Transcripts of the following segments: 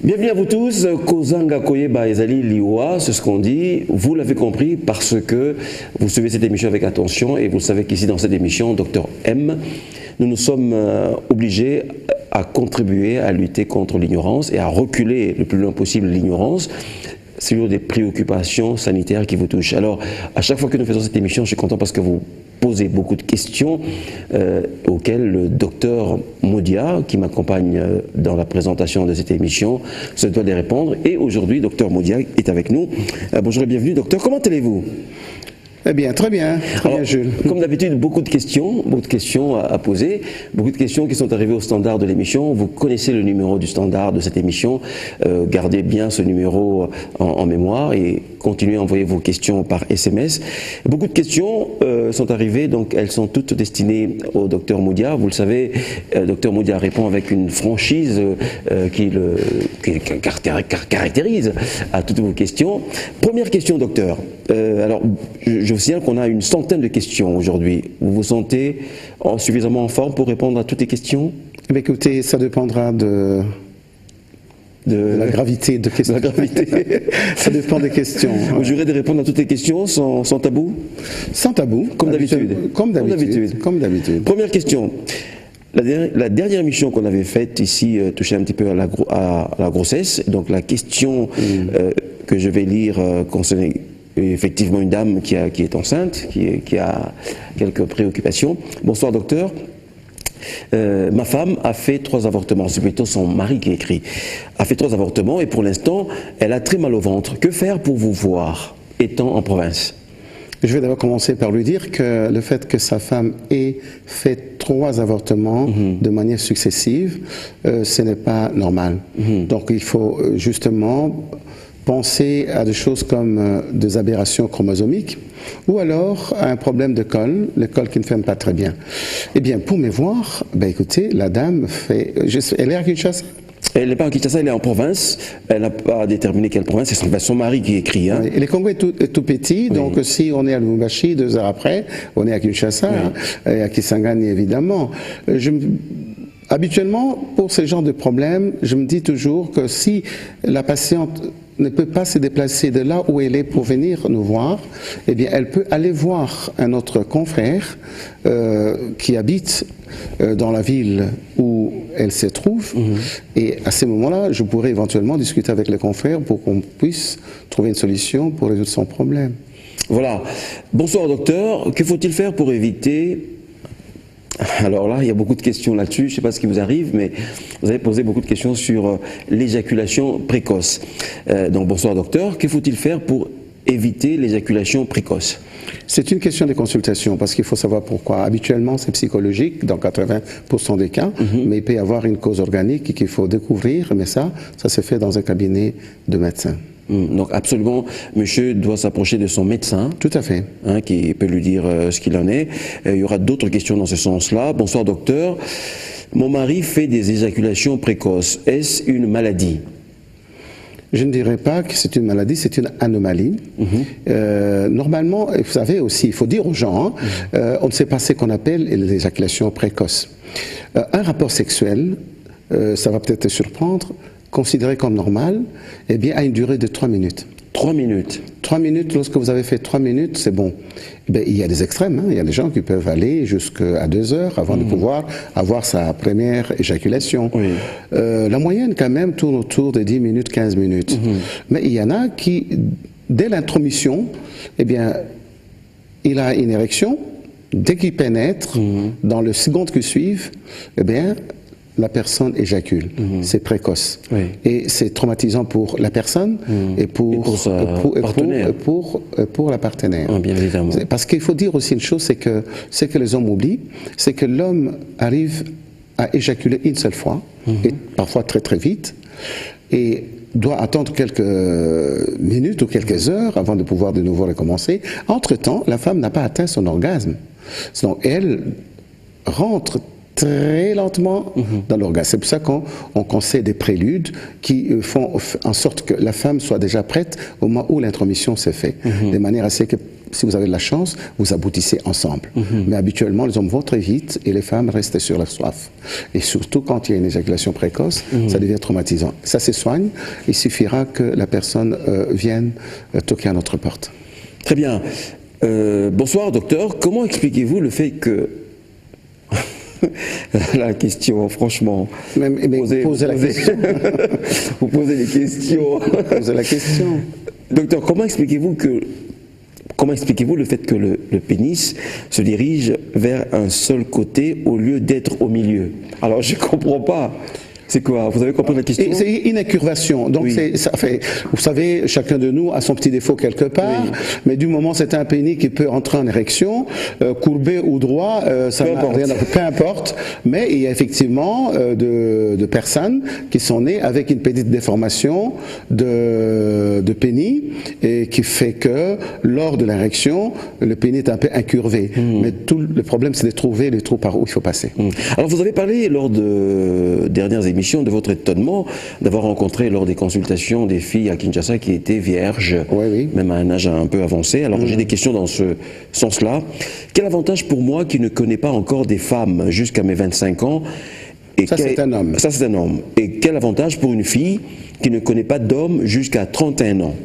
Bienvenue à vous tous, Kozanga Koyeba Ezali Liwa, c'est ce qu'on dit, vous l'avez compris parce que vous suivez cette émission avec attention et vous savez qu'ici dans cette émission, Dr M, nous nous sommes obligés à contribuer à lutter contre l'ignorance et à reculer le plus loin possible l'ignorance sur des préoccupations sanitaires qui vous touchent. Alors, à chaque fois que nous faisons cette émission, je suis content parce que vous posez beaucoup de questions auxquelles le docteur Moudia, qui m'accompagne dans la présentation de cette émission, se doit de répondre. Et aujourd'hui, docteur Moudia est avec nous. Bonjour et bienvenue. Docteur, comment allez-vous ? Eh bien, très bien, Jules. Comme d'habitude, beaucoup de questions à poser, beaucoup de questions qui sont arrivées au standard de l'émission. Vous connaissez le numéro du standard de cette émission. Gardez bien ce numéro en mémoire et continuez à envoyer vos questions par SMS. Beaucoup de questions sont arrivées, donc elles sont toutes destinées au docteur Moudia. Vous le savez, docteur Moudia répond avec une franchise qui caractérise à toutes vos questions. Première question, docteur. Alors, je vous signale qu'on a une centaine de questions aujourd'hui. Vous vous sentez suffisamment en forme pour répondre à toutes les questions ? Eh bien, écoutez, ça dépendra de la gravité de questions. Ça dépend des questions. Vous jurez de répondre à toutes les questions sans tabou ? Sans tabou. Comme d'habitude. Comme d'habitude. Première question. La dernière émission qu'on avait faite ici touchait un petit peu à la grossesse. Donc la question que je vais lire concernait effectivement une dame qui est enceinte, qui a quelques préoccupations. Bonsoir docteur. Ma femme a fait 3 avortements, c'est plutôt son mari qui écrit, a fait 3 avortements et pour l'instant elle a très mal au ventre. Que faire pour vous voir, étant en province ? Je vais d'abord commencer par lui dire que le fait que sa femme ait fait 3 avortements de manière successive, ce n'est pas normal. Donc il faut justement penser à des choses comme des aberrations chromosomiques ou alors à un problème de col, le col qui ne ferme pas très bien. Eh bien, pour me voir, ben écoutez, la dame fait... Elle est à Kinshasa ? Elle n'est pas à Kinshasa, elle est en province. Elle n'a pas déterminé quelle province, c'est son mari qui écrit. Hein. Oui, et le Congo est tout petit, donc si on est à Lubumbashi, 2 heures après, on est à Kinshasa, et à Kisangani évidemment. Habituellement, pour ce genre de problème, je me dis toujours que si la patiente ne peut pas se déplacer de là où elle est pour venir nous voir, eh bien, elle peut aller voir un autre confrère qui habite dans la ville où elle se trouve. Et à ce moment-là, je pourrais éventuellement discuter avec le confrère pour qu'on puisse trouver une solution pour résoudre son problème. Voilà. Bonsoir docteur. Que faut-il faire pour éviter... Alors là, il y a beaucoup de questions là-dessus, je ne sais pas ce qui vous arrive, mais vous avez posé beaucoup de questions sur l'éjaculation précoce. Donc bonsoir docteur, que faut-il faire pour éviter l'éjaculation précoce ? C'est une question de consultation, parce qu'il faut savoir pourquoi. Habituellement, c'est psychologique, dans 80% des cas, mais il peut y avoir une cause organique qu'il faut découvrir, mais ça se fait dans un cabinet de médecin. Donc absolument, monsieur doit s'approcher de son médecin. Tout à fait. Hein, qui peut lui dire ce qu'il en est. Il y aura d'autres questions dans ce sens-là. Bonsoir docteur. Mon mari fait des éjaculations précoces. Est-ce une maladie ? Je ne dirais pas que c'est une maladie, c'est une anomalie. Normalement, vous savez aussi, il faut dire aux gens, on ne sait pas ce qu'on appelle l'éjaculation précoce. Un rapport sexuel, ça va peut-être te surprendre, considéré comme normal, eh bien, a une durée de 3 minutes. 3 minutes. 3 minutes, lorsque vous avez fait 3 minutes, c'est bon. Eh bien, il y a des extrêmes, hein. Il y a des gens qui peuvent aller jusqu'à 2 heures avant de pouvoir avoir sa première éjaculation. Oui. La moyenne, quand même, tourne autour de 10 minutes, 15 minutes. Mais il y en a qui, dès l'intromission, eh bien, il a une érection. Dès qu'il pénètre, dans le seconde qui suivent, eh bien, la personne éjacule. C'est précoce. Oui. Et c'est traumatisant pour la personne et pour la partenaire. Bien évidemment. Parce qu'il faut dire aussi une chose, c'est que ce que les hommes oublient, c'est que l'homme arrive à éjaculer une seule fois, et parfois très très vite, et doit attendre quelques minutes ou quelques heures avant de pouvoir de nouveau recommencer. Entre-temps, la femme n'a pas atteint son orgasme. Donc elle rentre très lentement dans l'orgasme. C'est pour ça qu'on conseille des préludes qui font en sorte que la femme soit déjà prête au moment où l'intromission s'est faite. De manière à ce que, si vous avez de la chance, vous aboutissez ensemble. Mais habituellement, les hommes vont très vite et les femmes restent sur la soif. Et surtout quand il y a une éjaculation précoce, ça devient traumatisant. Ça se soigne. Il suffira que la personne vienne toquer à notre porte. Très bien. Bonsoir, docteur. Comment expliquez-vous le fait que... La question, franchement. Posez la question. Vous posez les questions. Posez la question. Docteur, comment expliquez-vous le fait que le pénis se dirige vers un seul côté au lieu d'être au milieu? Alors, je ne comprends pas. C'est quoi? Vous avez compris la question? C'est une incurvation. Donc, ça fait, vous savez, chacun de nous a son petit défaut quelque part, mais du moment c'est un pénis qui peut entrer en érection, courbé ou droit, ça n'a rien à voir. Peu importe. Mais il y a effectivement de personnes qui sont nées avec une petite déformation de pénis et qui fait que lors de l'érection, le pénis est un peu incurvé. Mais tout le problème, c'est de trouver les trous par où il faut passer. Alors, vous avez parlé lors de dernières émissions de votre étonnement d'avoir rencontré lors des consultations des filles à Kinshasa qui étaient vierges, même à un âge un peu avancé. Alors j'ai des questions dans ce sens-là. Quel avantage pour moi qui ne connais pas encore des femmes jusqu'à mes 25 ans? Et ça, c'est un homme. Ça, c'est un homme. Et quel avantage pour une fille qui ne connaît pas d'homme jusqu'à 31 ans?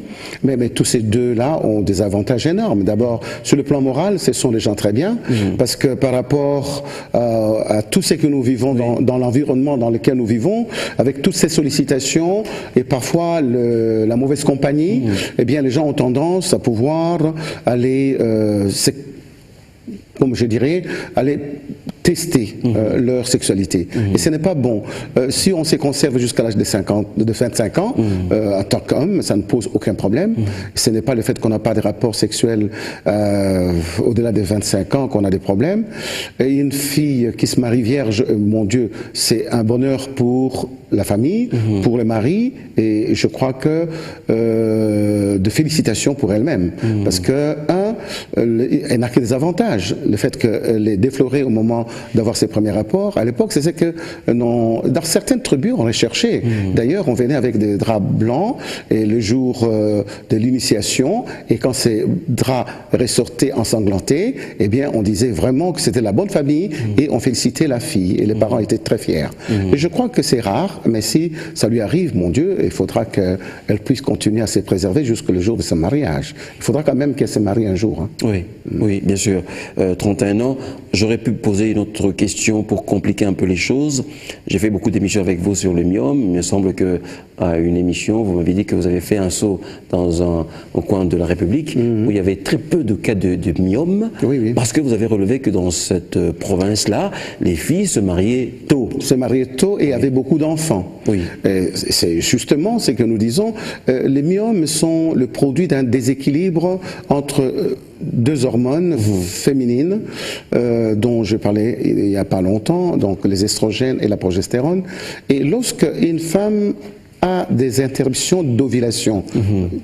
Mais tous ces deux-là ont des avantages énormes. D'abord, sur le plan moral, ce sont des gens très bien, parce que par rapport à tout ce que nous vivons dans l'environnement dans lequel nous vivons, avec toutes ces sollicitations et parfois la mauvaise compagnie, eh bien, les gens ont tendance à pouvoir aller, comme je dirais, aller tester leur sexualité. Et ce n'est pas bon. Si on se conserve jusqu'à l'âge de 25 ans, en tant qu'homme, ça ne pose aucun problème. Ce n'est pas le fait qu'on n'a pas de rapport sexuel au-delà de 25 ans qu'on a des problèmes. Et une fille qui se marie vierge, mon Dieu, c'est un bonheur pour la famille, pour le mari, et je crois que de félicitations pour elle-même. Parce que, elle n'a que des avantages. Le fait qu'elle est déflorée au moment d'avoir ses premiers rapports. À l'époque, c'est que dans certaines tribus, on les cherchait. D'ailleurs, on venait avec des draps blancs et le jour de l'initiation, et quand ces draps ressortaient ensanglantés, eh bien, on disait vraiment que c'était la bonne famille et on félicitait la fille. Et les parents étaient très fiers. Et je crois que c'est rare, mais si ça lui arrive, mon Dieu, il faudra qu'elle puisse continuer à se préserver jusqu'au jour de son mariage. Il faudra quand même qu'elle se marie un jour. Oui, bien sûr. 31 ans, j'aurais pu poser une autre question pour compliquer un peu les choses. J'ai fait beaucoup d'émissions avec vous sur le myome. Il me semble qu'à une émission, vous m'avez dit que vous avez fait un saut dans un coin de la République où il y avait très peu de cas de myome, parce que vous avez relevé que dans cette province-là, les filles se mariaient tôt. Se mariaient tôt et avaient beaucoup d'enfants. C'est justement ce que nous disons. Les myomes sont le produit d'un déséquilibre entre deux hormones féminines dont je parlais il n'y a pas longtemps, donc les estrogènes et la progestérone. Et lorsque une femme a des interruptions d'ovulation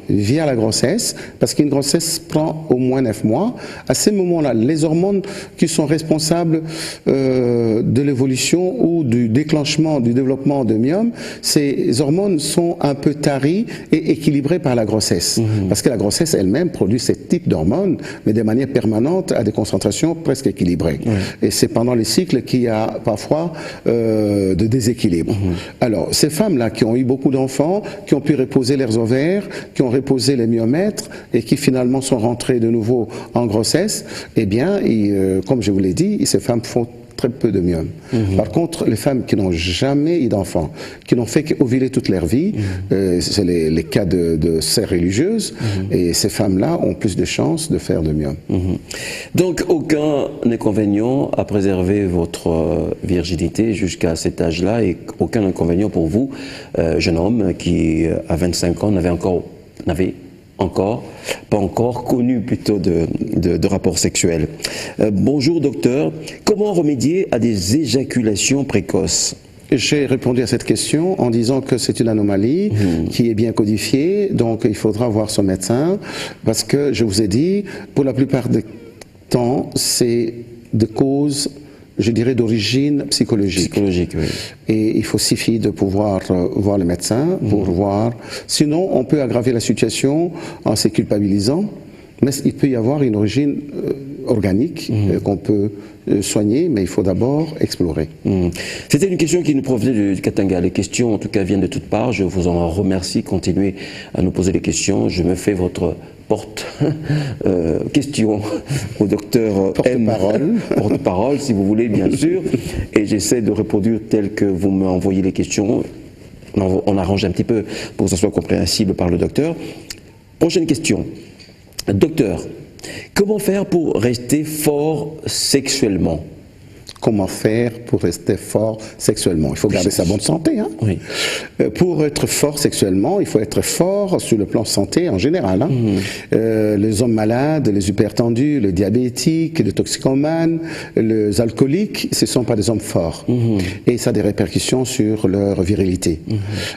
via la grossesse, parce qu'une grossesse prend au moins 9 mois. À ces moments-là, les hormones qui sont responsables de l'évolution ou du déclenchement, du développement de myome, ces hormones sont un peu taries et équilibrées par la grossesse. Parce que la grossesse elle-même produit ce type d'hormones, mais de manière permanente à des concentrations presque équilibrées. Et c'est pendant les cycles qu'il y a parfois de déséquilibre. Alors, ces femmes-là qui ont eu beaucoup d'enfants, qui ont pu reposer leurs ovaires, qui ont reposé les myomètres et qui finalement sont rentrés de nouveau en grossesse, eh bien, comme je vous l'ai dit, ces femmes font très peu de myome. Par contre, les femmes qui n'ont jamais eu d'enfants, qui n'ont fait qu'ovuler toute leur vie, c'est les cas de sœurs religieuses, et ces femmes-là ont plus de chances de faire de myome. Donc, aucun inconvénient à préserver votre virginité jusqu'à cet âge-là, et aucun inconvénient pour vous, jeune homme qui, à 25 ans, n'avait pas encore connu plutôt de rapports sexuels. Bonjour docteur, comment remédier à des éjaculations précoces? J'ai répondu à cette question en disant que c'est une anomalie qui est bien codifiée, donc il faudra voir son médecin, parce que je vous ai dit, pour la plupart des temps, c'est de cause je dirais, d'origine psychologique. Psychologique, oui. Et il faut suffit de pouvoir voir le médecin pour voir. Sinon, on peut aggraver la situation en se culpabilisant, mais il peut y avoir une origine organique qu'on peut soigner, mais il faut d'abord explorer. C'était une question qui nous provenait du Katanga. Les questions, en tout cas, viennent de toutes parts. Je vous en remercie. Continuez à nous poser des questions. Je me fais votre question au docteur Porte-parole. Porte-parole, si vous voulez, bien sûr. Et j'essaie de reproduire tel que vous m'envoyez les questions. On arrange un petit peu pour que ça soit compréhensible par le docteur. Prochaine question. Docteur, comment faire pour rester fort sexuellement? Comment faire pour rester fort sexuellement? Il faut garder sa bonne santé. Hein? Oui. Pour être fort sexuellement, il faut être fort sur le plan santé en général. Hein? Les hommes malades, les hypertendus, les diabétiques, les toxicomanes, les alcooliques, ce ne sont pas des hommes forts. Et ça a des répercussions sur leur virilité.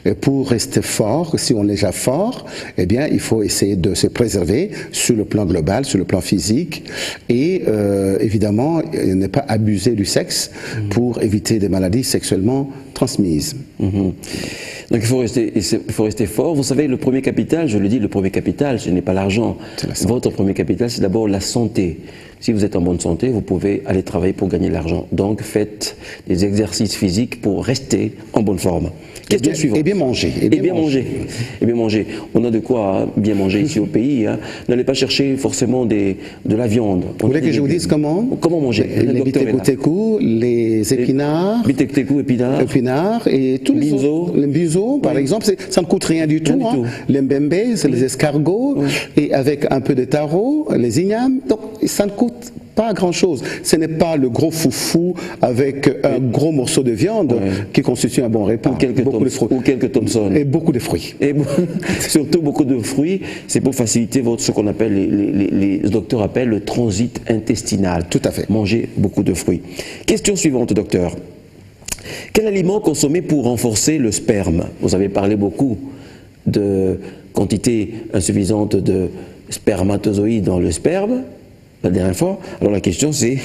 Et pour rester fort, si on est déjà fort, eh bien, il faut essayer de se préserver sur le plan global, sur le plan physique, et évidemment, ne pas abuser du sexe pour éviter des maladies sexuellement transmises. Donc il faut rester fort. Vous savez, le premier capital, je le dis, le premier capital, ce n'est pas l'argent. Votre premier capital, c'est d'abord la santé. Si vous êtes en bonne santé, vous pouvez aller travailler pour gagner de l'argent. Donc faites des exercices physiques pour rester en bonne forme. Question suivante. Et bien manger. Et bien manger. Et bien manger. On a de quoi bien manger ici au pays. Hein. N'allez pas chercher forcément de la viande. Vous voulez que je vous dise comment? Comment manger? Les bitékou, les épinards. Bitékou, épinards et tous les autres. Les biseaux, par exemple, ça ne coûte rien du tout. Hein. Les mbembe, c'est les escargots. Et avec un peu de taro, les ignames. Donc ça ne coûte pas grand-chose. Ce n'est pas le gros foufou avec un gros morceau de viande qui constitue un bon repas. Ou quelques Thompson. Et beaucoup de fruits. Et surtout beaucoup de fruits. C'est pour faciliter ce qu'on appelle, les docteurs appellent le transit intestinal. Tout à fait. Manger beaucoup de fruits. Question suivante, docteur. Quel aliment consommer pour renforcer le sperme? Vous avez parlé beaucoup de quantité insuffisante de spermatozoïdes dans le sperme la dernière fois. Alors la question c'est...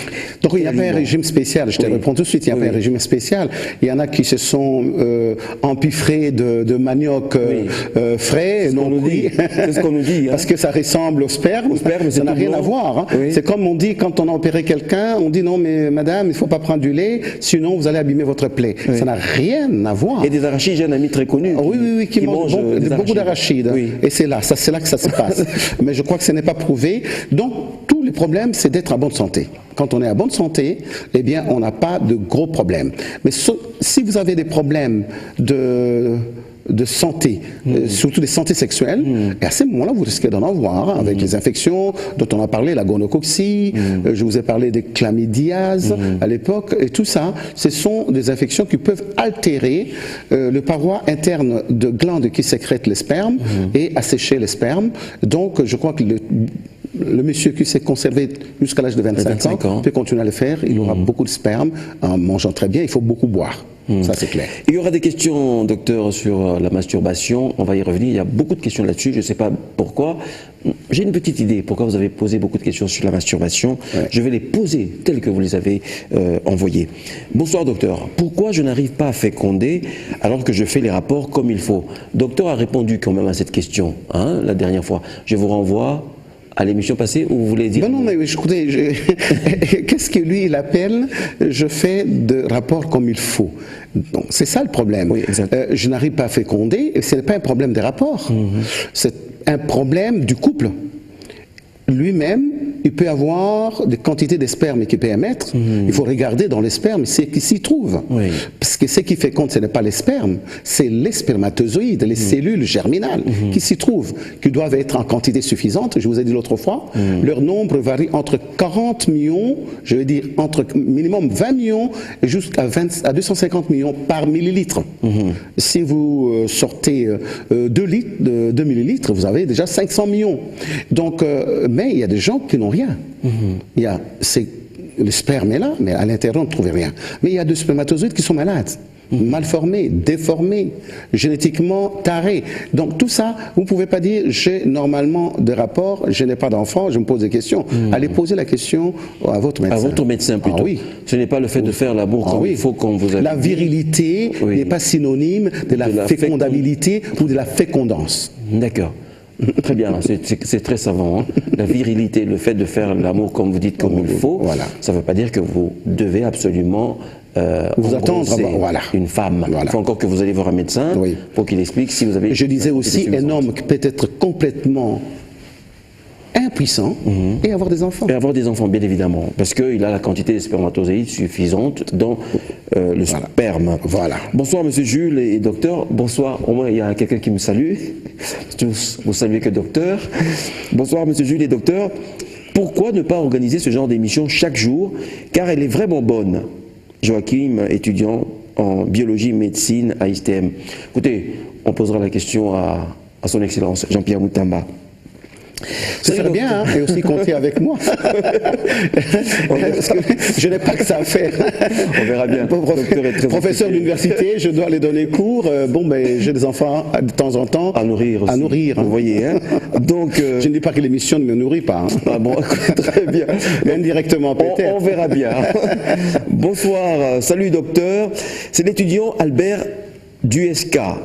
Donc il n'y a pas un régime spécial, je te réponds tout de suite, il n'y a pas un régime spécial. Il y en a qui se sont empiffrés de manioc frais, non cuit. C'est ce qu'on nous dit. Hein. Parce que ça ressemble au sperme ça n'a rien à voir. Hein. C'est comme on dit quand on a opéré quelqu'un, on dit non mais madame, il ne faut pas prendre du lait, sinon vous allez abîmer votre plaie. Ça n'a rien à voir. Et des arachides, j'ai un ami très connu qui mange beaucoup d'arachides. Et c'est là que ça se passe. Mais je crois que ce n'est pas prouvé. Donc tous les problèmes, c'est d'être en bonne santé. Quand on est en bonne santé, eh bien, on n'a pas de gros problèmes. Mais si vous avez des problèmes de santé, surtout des santé sexuelles, et à ce moment-là, vous risquez d'en avoir avec les infections dont on a parlé, la gonococcie, je vous ai parlé des chlamydiases à l'époque, et tout ça, ce sont des infections qui peuvent altérer le paroi interne de glandes qui sécrètent les spermes et assécher les spermes. Donc, je crois que le monsieur qui s'est conservé jusqu'à l'âge de 25 ans peut continuer à le faire. Il aura beaucoup de sperme en mangeant très bien. Il faut beaucoup boire. Ça, c'est clair. Il y aura des questions, docteur, sur la masturbation. On va y revenir. Il y a beaucoup de questions là-dessus. Je ne sais pas pourquoi. J'ai une petite idée. Pourquoi vous avez posé beaucoup de questions sur la masturbation? Je vais les poser telles que vous les avez envoyées. Bonsoir, docteur. Pourquoi je n'arrive pas à féconder alors que je fais les rapports comme il faut? Docteur a répondu quand même à cette question la dernière fois. Je vous renvoie à l'émission passée, où vous voulez dire... Non, mais écoutez, qu'est-ce que lui, il appelle « je fais de rapports comme il faut ». Donc, c'est ça le problème. Oui, je n'arrive pas à féconder, et ce n'est pas un problème des rapports. C'est un problème du couple. Lui-même, il peut avoir des quantités de sperme qu'il peut émettre. Il faut regarder dans les spermes ce qui s'y trouve. Parce que ce qui féconde, ce n'est pas les spermes, c'est les spermatozoïdes, les cellules germinales qui s'y trouvent, qui doivent être en quantité suffisante. Je vous ai dit l'autre fois, leur nombre varie entre 40 millions, je veux dire entre minimum 20 millions jusqu'à 250 millions par millilitre. Si vous sortez 2 millilitres, vous avez déjà 500 millions. Donc, mais il y a des gens qui n'ont rien. Il y a, le sperme est là, mais à l'intérieur, on ne trouve rien. Mais il y a des spermatozoïdes qui sont malades. mal formé, déformé, génétiquement taré. Donc tout ça, vous ne pouvez pas dire j'ai normalement des rapports, je n'ai pas d'enfant, je me pose des questions. Allez poser la question à votre médecin. À votre médecin plutôt. Ah, oui. Ce n'est pas le fait de faire l'amour comme il faut qu'on vous a La virilité n'est pas synonyme de la fécondabilité ou de la fécondance. D'accord. Très bien, c'est très savant. Hein. La virilité, le fait de faire l'amour comme vous dites, comme il faut, ça ne veut pas dire que vous devez absolument vous attendre une femme. Il faut encore que vous allez voir un médecin pour qu'il explique si vous avez... Je disais aussi un homme qui peut être complètement impuissant et avoir des enfants. Et avoir des enfants, bien évidemment, parce qu'il a la quantité de spermatozoïdes suffisante dans le sperme. Voilà. Bonsoir Monsieur Jules et docteur. Bonsoir, au moins il y a quelqu'un qui me salue. Tous, vous saluez que docteur. Bonsoir Monsieur Jules et docteur. Pourquoi ne pas organiser ce genre d'émission chaque jour? Car elle est vraiment bonne. Joachim, étudiant en biologie médecine à ISTM. Écoutez, on posera la question à son Excellence Jean-Pierre Moutamba. Ce serait bien, hein, et aussi compter avec moi. Parce que je n'ai pas que ça à faire. On verra bien. Professeur d'université, je dois aller donner cours. J'ai des enfants de temps en temps. À nourrir aussi. À nourrir. Vous voyez, hein. Donc, je ne dis pas que l'émission ne me nourrit pas. Hein. Ah bon, très bien. Indirectement, peut-être. On verra bien. Bonsoir. Salut, docteur. C'est l'étudiant Albert Duesca.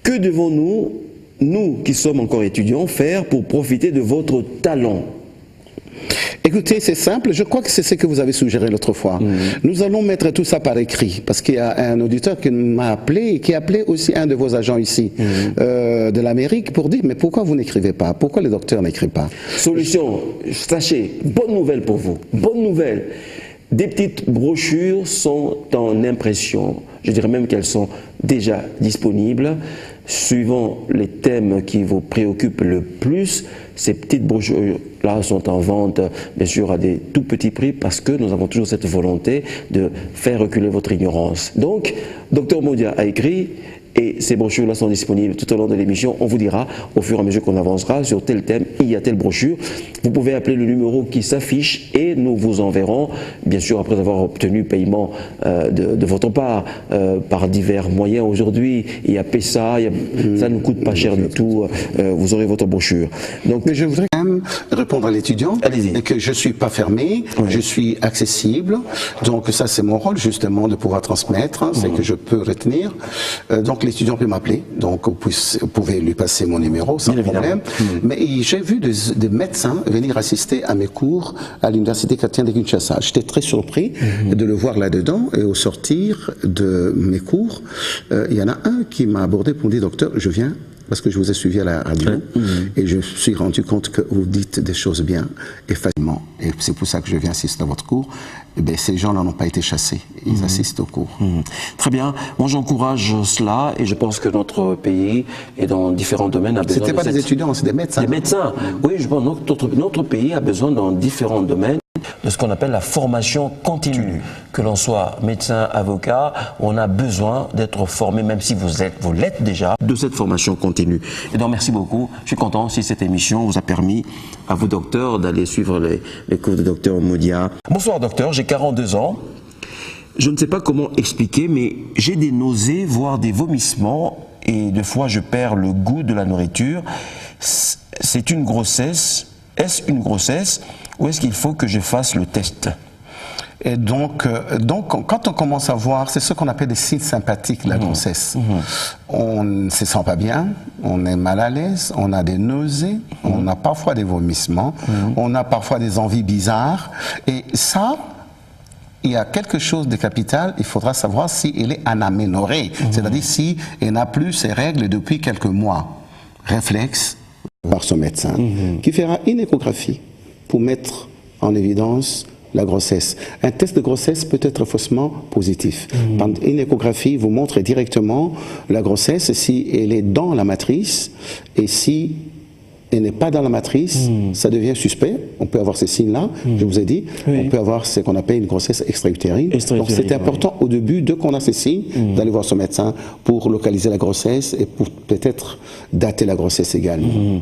Que devons-nous, nous qui sommes encore étudiants, faire pour profiter de votre talent? Écoutez, c'est simple, je crois que c'est ce que vous avez suggéré l'autre fois. Nous allons mettre tout ça par écrit, parce qu'il y a un auditeur qui m'a appelé, et qui a appelé aussi un de vos agents ici, de l'Amérique, pour dire, mais pourquoi vous n'écrivez pas? Pourquoi le docteur n'écrit pas? Solution, sachez, bonne nouvelle pour vous, bonne nouvelle. Des petites brochures sont en impression, je dirais même qu'elles sont déjà disponibles. Suivant les thèmes qui vous préoccupent le plus, ces petites brochures-là sont en vente, bien sûr, à des tout petits prix, parce que nous avons toujours cette volonté de faire reculer votre ignorance. Donc, Dr Modia a écrit, et ces brochures-là sont disponibles tout au long de l'émission. On vous dira, au fur et à mesure qu'on avancera, sur tel thème, il y a telle brochure. Vous pouvez appeler le numéro qui s'affiche et nous vous enverrons, bien sûr, après avoir obtenu paiement de votre part, par divers moyens aujourd'hui. Il y a PESA, ça ne nous coûte pas cher du tout. Vous aurez votre brochure. Donc, mais je voudrais quand même répondre à l'étudiant, et que je ne suis pas fermé, je suis accessible. Donc ça, c'est mon rôle, justement, de pouvoir transmettre, c'est que je peux retenir. Donc l'étudiant peut m'appeler, donc vous pouvez lui passer mon numéro sans problème. Mais j'ai vu des médecins venir assister à mes cours à l'université chrétienne de Kinshasa. J'étais très surpris de le voir là-dedans, et au sortir de mes cours, il y en a un qui m'a abordé pour me dire, docteur, je viens parce que je vous ai suivi à la radio et je me suis rendu compte que vous dites des choses bien et facilement. Et c'est pour ça que je viens assister à votre cours. Et bien, ces gens-là n'ont pas été chassés. Ils assistent au cours. Très bien. Moi, j'encourage cela et je pense que notre pays et dans différents domaines a besoin. C'était pas des étudiants, c'est des médecins. Des médecins. Oui, je pense que notre pays a besoin dans différents domaines de ce qu'on appelle la formation continue. Que l'on soit médecin, avocat, on a besoin d'être formé, même si vous l'êtes déjà, de cette formation continue. Et donc merci beaucoup. Je suis content si cette émission vous a permis à vous, docteur, d'aller suivre les cours de docteur Modia. Bonsoir docteur, j'ai 42 ans. Je ne sais pas comment expliquer, mais j'ai des nausées, voire des vomissements, et des fois je perds le goût de la nourriture. C'est une grossesse. Est-ce une grossesse ou est-ce qu'il faut que je fasse le test? Et donc, quand on commence à voir, c'est ce qu'on appelle des signes sympathiques de la grossesse. On ne se sent pas bien, on est mal à l'aise, on a des nausées, on a parfois des vomissements, on a parfois des envies bizarres. Et ça, il y a quelque chose de capital, il faudra savoir si elle est anaménorrhée, c'est-à-dire si elle n'a plus ses règles depuis quelques mois. Réflexe par son médecin, qui fera une échographie pour mettre en évidence la grossesse. Un test de grossesse peut être faussement positif. Une échographie vous montre directement la grossesse si elle est dans la matrice, et si elle n'est pas dans la matrice, ça devient suspect. On peut avoir ces signes-là, je vous ai dit. On peut avoir ce qu'on appelle une grossesse extra-utérine. Donc c'est important au début, dès qu'on a ces signes, d'aller voir son médecin pour localiser la grossesse et pour peut-être dater la grossesse également.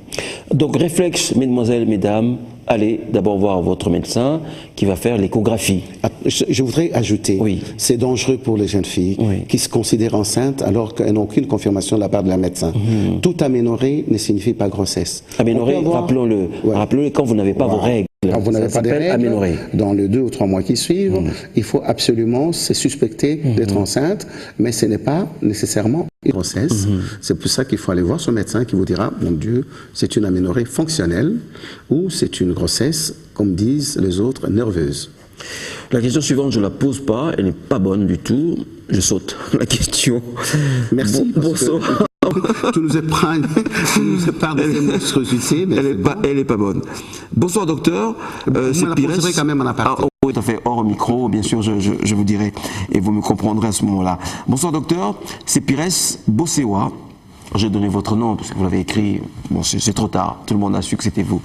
Donc réflexe, mesdemoiselles, mesdames, allez d'abord voir votre médecin qui va faire l'échographie. Je voudrais ajouter, oui. C'est dangereux pour les jeunes filles qui se considèrent enceintes alors qu'elles n'ont aucune confirmation de la part de la médecin. Tout aménorrhée ne signifie pas grossesse. Aménorrhée, rappelons-le, rappelez-le quand vous n'avez pas vos règles. Quand vous n'avez pas de règles, aménorrhée. Dans les 2 ou 3 mois qui suivent, il faut absolument se suspecter d'être enceinte, mais ce n'est pas nécessairement une grossesse. C'est pour ça qu'il faut aller voir son médecin qui vous dira, mon Dieu, c'est une aménorrhée fonctionnelle ou c'est une grossesse, comme disent les autres, nerveuse. La question suivante, je ne la pose pas, elle n'est pas bonne du tout, je saute la question. Merci. Bonsoir. Tu nous épargnes de ces monstruosités. Elle n'est pas bonne. Bonsoir docteur. C'est Pires. Quand même en aparté. Oui, tout à fait, hors micro, bien sûr, je vous dirai, et vous me comprendrez à ce moment-là. Bonsoir docteur, c'est Pires Bossewa. J'ai donné votre nom parce que vous l'avez écrit, bon c'est trop tard, tout le monde a su que c'était vous.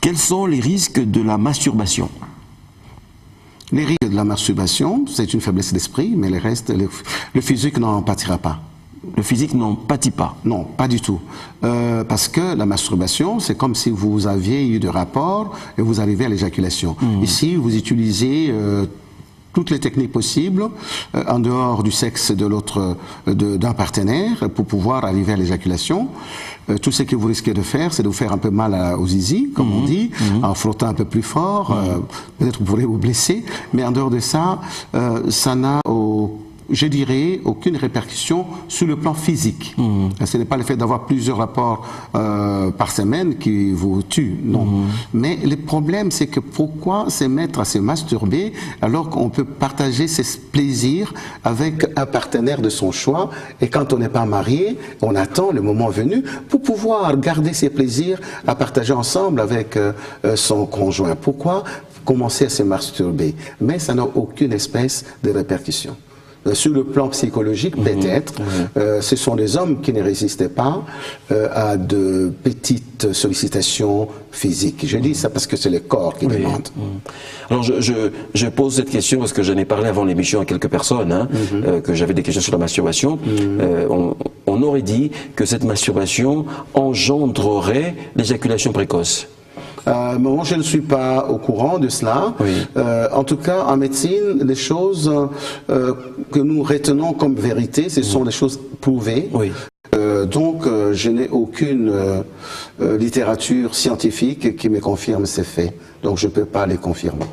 Quels sont les risques de la masturbation? Les risques de la masturbation, c'est une faiblesse d'esprit, mais le physique n'en pâtira pas. Le physique n'en pâtit pas? Non, pas du tout. Parce que la masturbation, c'est comme si vous aviez eu de rapport et vous arrivez à l'éjaculation. Ici, vous utilisez toutes les techniques possibles en dehors du sexe d'un partenaire pour pouvoir arriver à l'éjaculation. Tout ce que vous risquez de faire, c'est de vous faire un peu mal au zizi, comme on dit, en frottant un peu plus fort. Peut-être vous pourrez vous blesser, mais en dehors de ça, ça n'a je dirais, aucune répercussion sur le plan physique. Ce n'est pas le fait d'avoir plusieurs rapports par semaine qui vous tue, non. Mais le problème, c'est que pourquoi se mettre à se masturber alors qu'on peut partager ses plaisirs avec un partenaire de son choix, et quand on n'est pas marié, on attend le moment venu pour pouvoir garder ses plaisirs à partager ensemble avec son conjoint. Pourquoi commencer à se masturber? Mais ça n'a aucune espèce de répercussion. Sur le plan psychologique, peut-être, ce sont les hommes qui ne résistaient pas à de petites sollicitations physiques. Je dis ça parce que c'est le corps qui demande. Alors je pose cette question parce que j'en ai parlé avant l'émission à quelques personnes, que j'avais des questions sur la masturbation. On aurait dit que cette masturbation engendrerait l'éjaculation précoce. Moi, je ne suis pas au courant de cela. En tout cas, en médecine, les choses que nous retenons comme vérité, ce sont des choses prouvées. Donc, je n'ai aucune littérature scientifique qui me confirme ces faits. Donc, je ne peux pas les confirmer.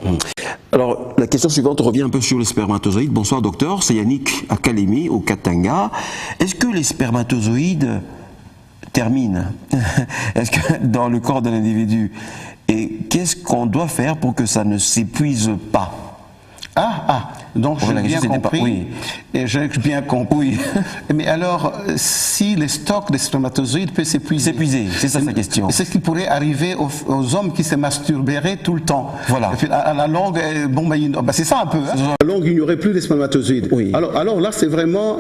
Alors, la question suivante revient un peu sur les spermatozoïdes. Bonsoir, docteur. C'est Yannick Akalemi, au Katanga. Est-ce que les spermatozoïdes terminent est-ce que dans le corps de l'individu, et qu'est-ce qu'on doit faire pour que ça ne s'épuise pas? Donc j'ai bien compris. Et j'ai bien compris. Mais alors, si le stock de spermatozoïdes peut s'épuiser, c'est ça sa question. C'est ce qui pourrait arriver aux hommes qui se masturberaient tout le temps. Voilà. Et puis à la longue, c'est ça un peu. À la longue, il n'y aurait plus de spermatozoïdes. Alors là, c'est vraiment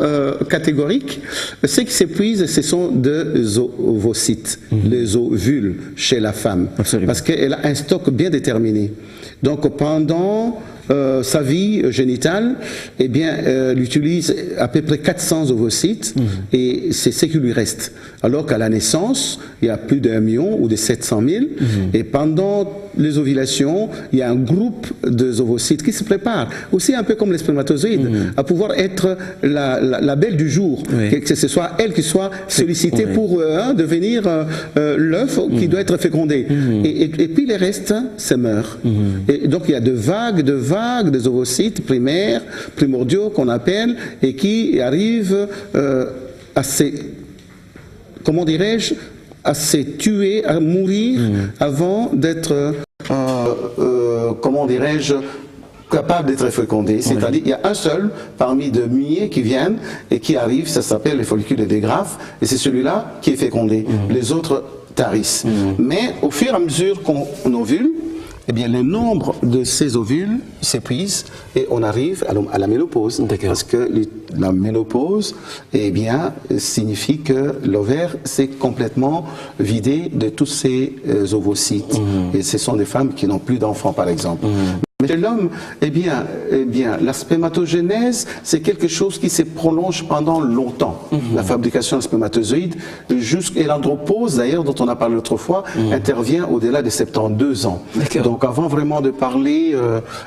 catégorique. Ce qui s'épuise, ce sont des ovocytes, les ovules chez la femme. Absolument. Parce qu'elle a un stock bien déterminé. Donc pendant sa vie génitale, eh bien, elle utilise à peu près 400 ovocytes et c'est ce qui lui reste. Alors qu'à la naissance, il y a plus d'1 million ou de 700 000 et pendant les ovulations, il y a un groupe de ovocytes qui se préparent, aussi un peu comme les spermatozoïdes, à pouvoir être la belle du jour, que ce soit elle qui soit sollicitée pour devenir l'œuf qui doit être fécondé. Et puis les restes se meurent. Et donc il y a de vagues des ovocytes primaires, primordiaux qu'on appelle, et qui arrivent à se, comment dirais-je, à se tuer, à mourir avant d'être, comment dirais-je, capable d'être fécondé. C'est-à-dire il y a un seul parmi de milliers qui viennent et qui arrivent, ça s'appelle les follicules dégraphes, et c'est celui-là qui est fécondé. Les autres tarissent. Mais au fur et à mesure qu'on ovule, eh bien, le nombre de ces ovules s'épuise et on arrive à la ménopause. Parce que la ménopause, eh bien, signifie que l'ovaire s'est complètement vidé de tous ces ovocytes. Et ce sont des femmes qui n'ont plus d'enfants, par exemple. Mais chez l'homme, eh bien, la spermatogénèse, c'est quelque chose qui se prolonge pendant longtemps. La fabrication de spermatozoïdes, et l'andropause, d'ailleurs, dont on a parlé l'autre fois, intervient au-delà de 72 ans. Donc, avant vraiment de parler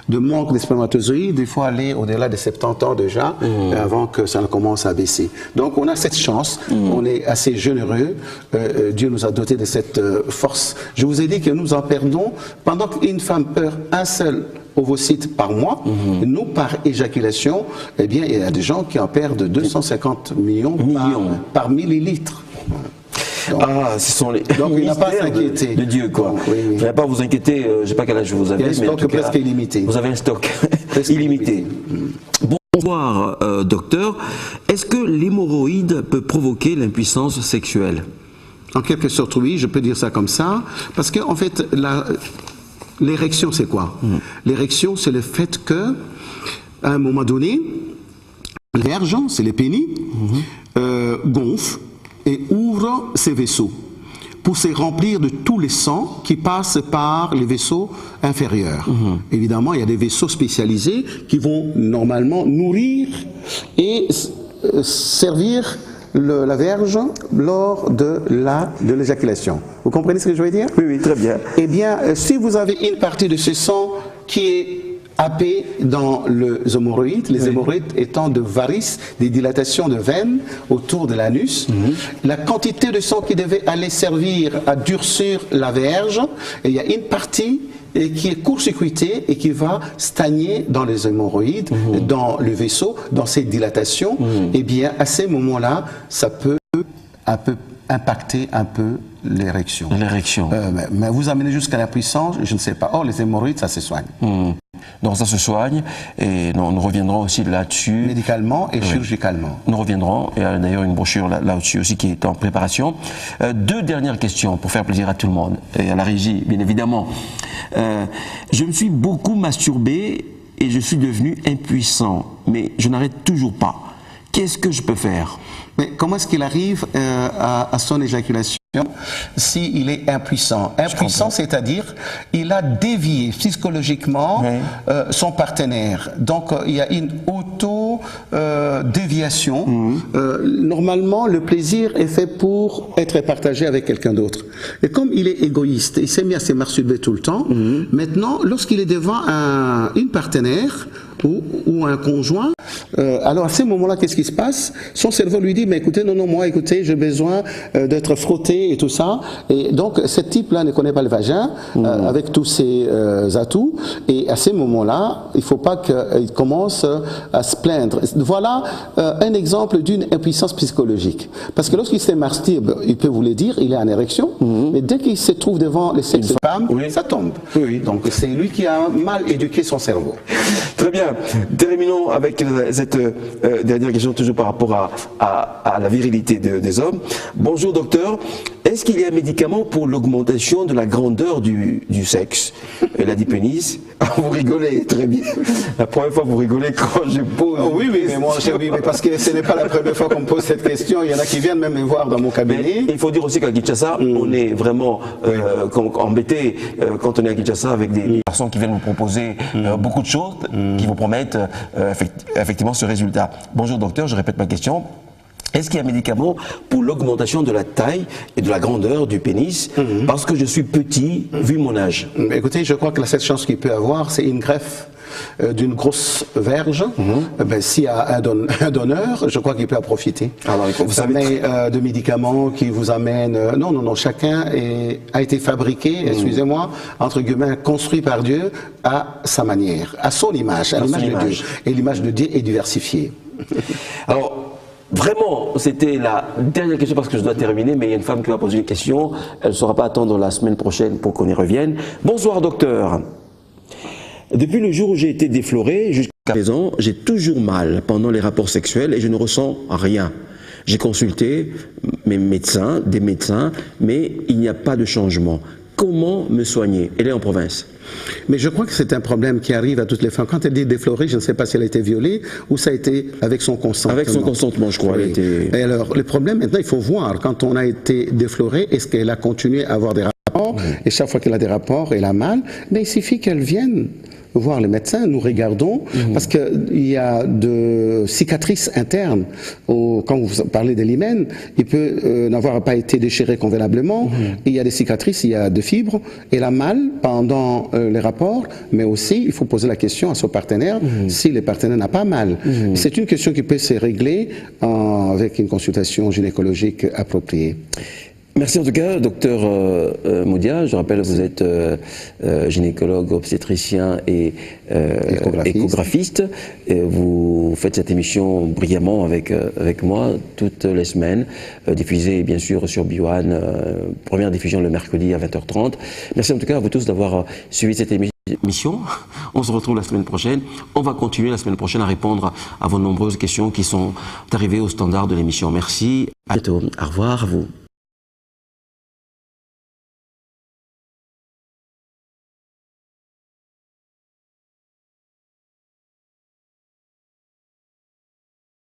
de manque de spermatozoïdes, il faut aller au-delà de 70 ans déjà, avant que ça ne commence à baisser. Donc, on a cette chance, on est assez généreux, Dieu nous a dotés de cette force. Je vous ai dit que nous en perdons, pendant qu'une femme perd un seul ovocytes par mois, nous par éjaculation, eh bien il y a des gens qui en perdent 250 millions par millilitre. Donc, ce sont les donc il n'a pas à s'inquiéter de Dieu, quoi. Oui. Il n'y a pas à vous inquiéter, je ne sais pas quel âge vous avez, mais en tout cas, presque illimité. Vous avez un stock illimité. Bonsoir, docteur. Est-ce que l'hémorroïde peut provoquer l'impuissance sexuelle? En quelque sorte, oui, je peux dire ça comme ça, parce qu'en fait, l'érection, c'est quoi? L'érection, c'est le fait que, à un moment donné, le verge, c'est les pénis, gonfle et ouvre ses vaisseaux pour se remplir de tous les sangs qui passent par les vaisseaux inférieurs. Évidemment, il y a des vaisseaux spécialisés qui vont normalement nourrir et servir la verge lors de l'éjaculation. Vous comprenez ce que je veux dire? Oui, très bien. Eh bien, si vous avez une partie de ce sang qui est happé dans les hémorroïdes étant de varices, des dilatations de veines autour de l'anus, la quantité de sang qui devait aller servir à durcir la verge, et il y a une partie qui est court-circuitée et qui va stagner dans les hémorroïdes, dans le vaisseau, dans ces dilatations, et bien à ces moments-là, ça peut impacter un peu l'érection. Mais vous amenez jusqu'à la puissance, je ne sais pas. Or, les hémorroïdes, ça se soigne. Donc ça se soigne et nous reviendrons aussi là-dessus. Médicalement et chirurgicalement. Nous reviendrons, et il y a d'ailleurs une brochure là-dessus aussi qui est en préparation. Deux dernières questions pour faire plaisir à tout le monde et à la régie, bien évidemment. Je me suis beaucoup masturbé et je suis devenu impuissant, mais je n'arrête toujours pas. Qu'est-ce que je peux faire? Mais comment est-ce qu'il arrive à son éjaculation s'il est impuissant? Impuissant, c'est-à-dire il a dévié psychologiquement son partenaire. Donc il y a une auto-déviation. Normalement, le plaisir est fait pour être partagé avec quelqu'un d'autre. Et comme il est égoïste, il s'est mis à se masturber tout le temps, maintenant, lorsqu'il est devant une partenaire ou un conjoint, alors à ce moment-là, qu'est-ce qui se passe? Son cerveau lui dit, mais écoutez, non, moi, écoutez, j'ai besoin d'être frotté et tout ça. Et donc, ce type-là ne connaît pas le vagin, avec tous ses atouts. Et à ce moment-là, il ne faut pas qu'il commence à se plaindre. Voilà un exemple d'une impuissance psychologique. Parce que lorsqu'il se masturbe, il peut vous le dire, il est en érection, mais dès qu'il se trouve devant les sexes de femmes, ça tombe. Donc, c'est lui qui a mal éduqué son cerveau. Très bien. Terminons avec cette dernière question, toujours par rapport à la virilité des hommes. Bonjour docteur, est-ce qu'il y a un médicament pour l'augmentation de la grandeur du sexe? Elle a dit pénis. Vous rigolez, très bien. La première fois vous rigolez quand je pose. Oui, mais moi, mais parce que ce n'est pas la première fois qu'on me pose cette question. Il y en a qui viennent même me voir dans mon cabinet. Mais il faut dire aussi qu'à Kinshasa, on est vraiment embêté quand on est à Kinshasa avec des personnes qui viennent vous proposer beaucoup de choses, qui vous promettent effectivement ce résultat. Bonjour docteur, je répète ma question. Est-ce qu'il y a un médicament pour l'augmentation de la taille et de la grandeur du pénis parce que je suis petit vu mon âge? Écoutez, je crois que la seule chance qu'il peut avoir, c'est une greffe d'une grosse verge. S'il y a un donneur, je crois qu'il peut en profiter. Alors, vous savez de médicaments qui vous amènent... Non, chacun a été fabriqué, excusez-moi, entre guillemets, construit par Dieu à sa manière, à son image, à l'image de Dieu. Et l'image de Dieu est diversifiée. Alors, vraiment, c'était la dernière question parce que je dois terminer, mais il y a une femme qui m'a posé une question. Elle ne saura pas attendre la semaine prochaine pour qu'on y revienne. Bonsoir docteur. Depuis le jour où j'ai été défloré jusqu'à présent, j'ai toujours mal pendant les rapports sexuels et je ne ressens rien. J'ai consulté des médecins, mais il n'y a pas de changement. Comment me soigner? Elle est en province. Mais je crois que c'est un problème qui arrive à toutes les femmes. Quand elle dit déflorée, je ne sais pas si elle a été violée ou ça a été avec son consentement. Avec son consentement, je crois. Oui. Et alors, le problème maintenant, il faut voir, quand on a été défloré, est-ce qu'elle a continué à avoir des rapports? Et chaque fois qu'elle a des rapports, elle a mal. Mais il suffit qu'elle vienne voir les médecins, nous regardons, parce qu'il y a de cicatrices internes. Quand vous parlez de l'hymen, il peut n'avoir pas été déchiré convenablement, il y a des cicatrices, il y a des fibres, elle a mal pendant les rapports, mais aussi il faut poser la question à son partenaire si le partenaire n'a pas mal. C'est une question qui peut se régler avec une consultation gynécologique appropriée. Merci en tout cas, docteur Moudia. Je rappelle que vous êtes gynécologue, obstétricien et échographiste. Et vous faites cette émission brillamment avec moi toutes les semaines, diffusée bien sûr sur BioOne, première diffusion le mercredi à 20h30. Merci en tout cas à vous tous d'avoir suivi cette émission. On se retrouve la semaine prochaine. On va continuer la semaine prochaine à répondre à vos nombreuses questions qui sont arrivées au standard de l'émission. Merci. À bientôt. Au revoir à vous.